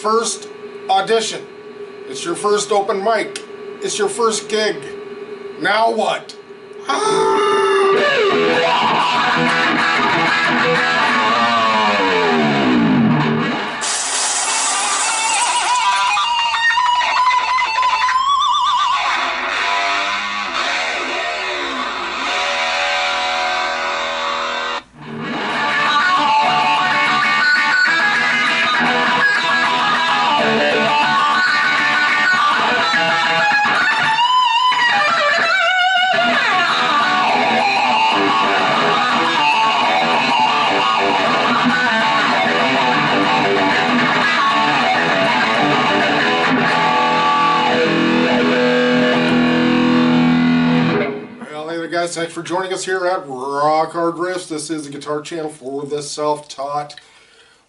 first audition. It's your first open mic. It's your first gig. Now what? Guys, thanks for joining us here at Rock Hard Riffs. This is the guitar channel for the self-taught.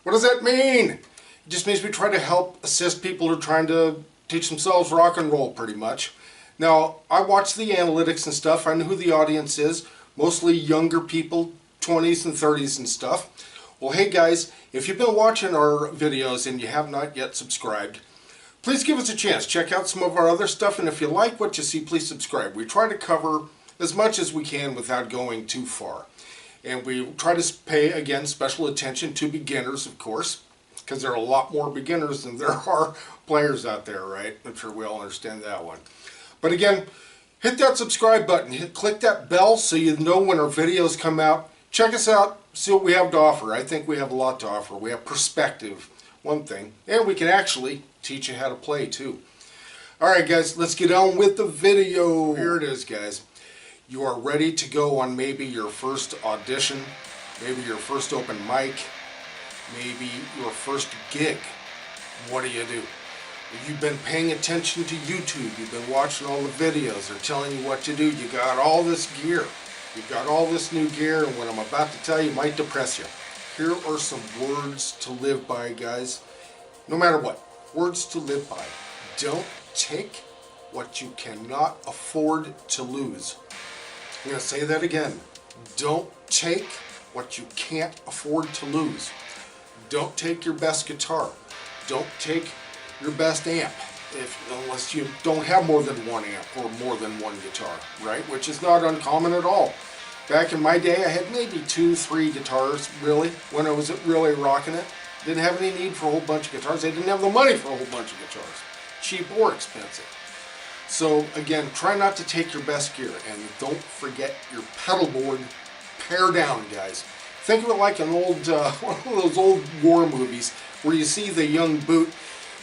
What does that mean? It just means we try to help assist people who are trying to teach themselves rock and roll, pretty much. Now, I watch the analytics and stuff. I know who the audience is. Mostly younger people, 20s and 30s and stuff. Well, hey guys, if you've been watching our videos and you have not yet subscribed, please give us a chance. Check out some of our other stuff, and if you like what you see, please subscribe. We try to cover as much as we can without going too far. And we try to pay, again, special attention to beginners, of course, because there are a lot more beginners than there are players out there, right? I'm sure we all understand that one. But again, hit that subscribe button, click that bell so you know when our videos come out. Check us out, see what we have to offer. I think we have a lot to offer. We have perspective, one thing, and we can actually teach you how to play too. Alright guys, let's get on with the video. Here it is, guys. You are ready to go on maybe your first audition, maybe your first open mic, maybe your first gig. What do? You've been paying attention to YouTube, you've been watching all the videos, they're telling you what to do, you got all this gear, you've got all this new gear, and what I'm about to tell you might depress you. Here are some words to live by, guys. No matter what, words to live by. Don't take what you cannot afford to lose. I'm going to say that again. Don't take what you can't afford to lose. Don't take your best guitar. Don't take your best amp, unless you don't have more than one amp or more than one guitar, right? Which is not uncommon at all. Back in my day, I had maybe 2, 3 guitars, really, when I was really rocking it. Didn't have any need for a whole bunch of guitars. I didn't have the money for a whole bunch of guitars, cheap or expensive. So again, try not to take your best gear, and don't forget your pedal board. Pare down, guys. Think of it like an old, one of those old war movies where you see the young boot.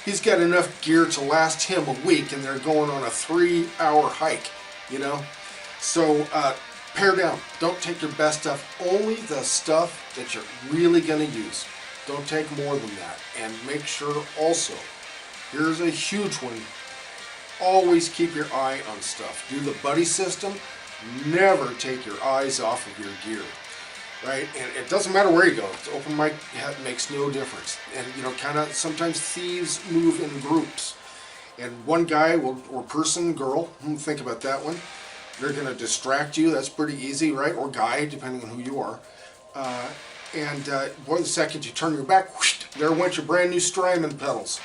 He's got enough gear to last him a week, and they're going on a 3-hour hike. You know, so pare down. Don't take your best stuff. Only the stuff that you're really going to use. Don't take more than that, and make sure also. Here's a huge one. Always keep your eye on stuff. Do the buddy system. Never take your eyes off of your gear, right? And it doesn't matter where you go. It's open mic makes no difference. And you know, kind of sometimes thieves move in groups, and one guy or person, girl, think about that one. They're going to distract you. That's pretty easy, right? Or guy, depending on who you are. Boy, the second you turn your back, whoosh, there went your brand new Strymon pedals.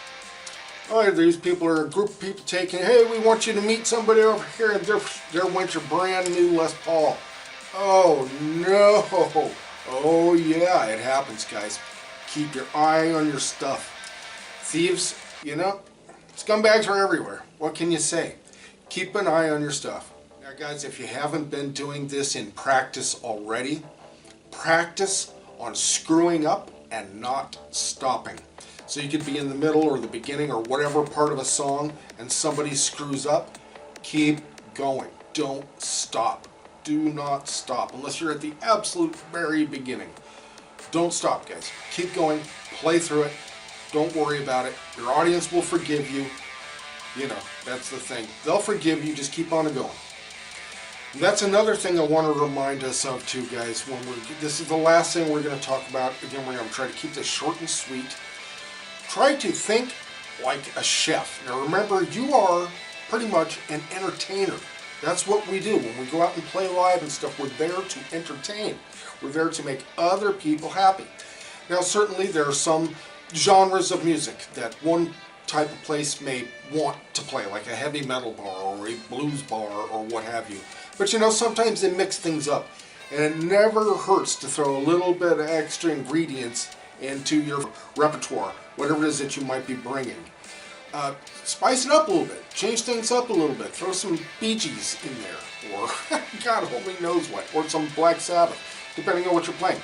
Oh, these people are a group of people taking, hey, we want you to meet somebody over here, and there went your brand new Les Paul. Oh no. Oh yeah, it happens, guys. Keep your eye on your stuff. Thieves, you know, scumbags are everywhere. What can you say? Keep an eye on your stuff. Now guys, if you haven't been doing this in practice already, practice on screwing up and not stopping. So you could be in the middle or the beginning or whatever part of a song and somebody screws up, keep going. Don't stop. Do not stop unless you're at the absolute very beginning. Don't stop, guys. Keep going. Play through it. Don't worry about it. Your audience will forgive you. You know, that's the thing. They'll forgive you. Just keep on going. And that's another thing I want to remind us of too, guys. This is the last thing we're going to talk about. Again, we're going to try to keep this short and sweet. Try to think like a chef. Now remember, you are pretty much an entertainer. That's what we do. When we go out and play live and stuff, we're there to entertain. We're there to make other people happy. Now certainly there are some genres of music that one type of place may want to play, like a heavy metal bar or a blues bar or what have you. But you know, sometimes they mix things up, and it never hurts to throw a little bit of extra ingredients into your repertoire, whatever it is that you might be bringing. Spice it up a little bit, change things up a little bit, throw some Bee Gees in there, or God only knows what, or some Black Sabbath, depending on what you're playing.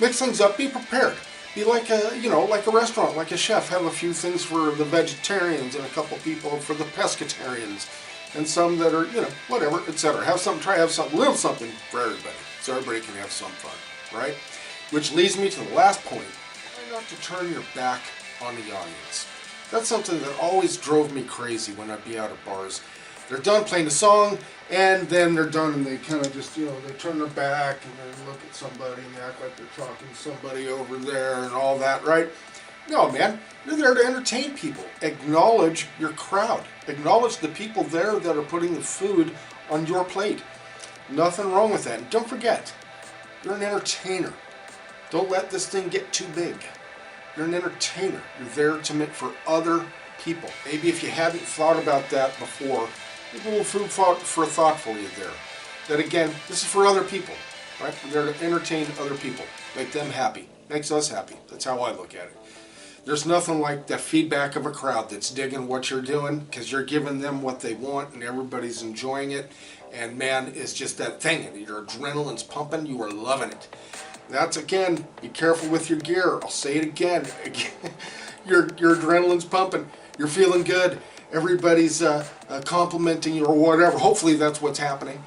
Mix things up, be prepared. Be like a, you know, like a restaurant, like a chef. Have a few things for the vegetarians and a couple people for the pescatarians, and some that are, you know, whatever, etc. Have something, try to have something, little something for everybody, so everybody can have some fun, right? Which leads me to the last point. Try not to turn your back on the audience. That's something that always drove me crazy when I'd be out at bars. They're done playing the song, and then they're done, and they kind of just, you know, they turn their back and then look at somebody and act like they're talking to somebody over there and all that, right? No, man, you're there to entertain people. Acknowledge your crowd. Acknowledge the people there that are putting the food on your plate. Nothing wrong with that. And don't forget, you're an entertainer. Don't let this thing get too big. You're an entertainer. You're there to make for other people. Maybe if you hadn't thought about that before, a little food for thought for you there. That again, this is for other people, right? We're there to entertain other people, make them happy, makes us happy. That's how I look at it. There's nothing like the feedback of a crowd that's digging what you're doing, because you're giving them what they want and everybody's enjoying it. And man, it's just that thing. Your adrenaline's pumping. You are loving it. That's, again, be careful with your gear. I'll say it again. Your adrenaline's pumping. You're feeling good. Everybody's complimenting you or whatever. Hopefully that's what's happening.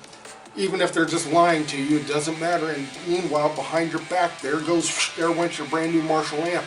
Even if they're just lying to you, it doesn't matter. And meanwhile, behind your back, there went your brand new Marshall amp.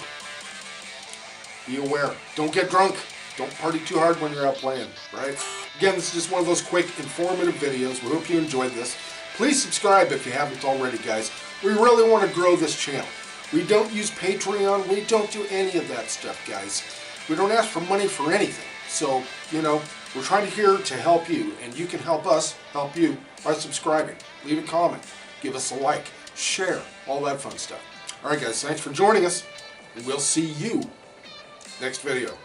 Be aware. Don't get drunk. Don't party too hard when you're out playing, right? Again, this is just one of those quick, informative videos. We hope you enjoyed this. Please subscribe if you haven't already, guys. We really want to grow this channel. We don't use Patreon. We don't do any of that stuff, guys. We don't ask for money for anything. So, you know, we're trying here to help you, and you can help us help you by subscribing. Leave a comment. Give us a like. Share. All that fun stuff. All right, guys. Thanks for joining us, and we'll see you next video.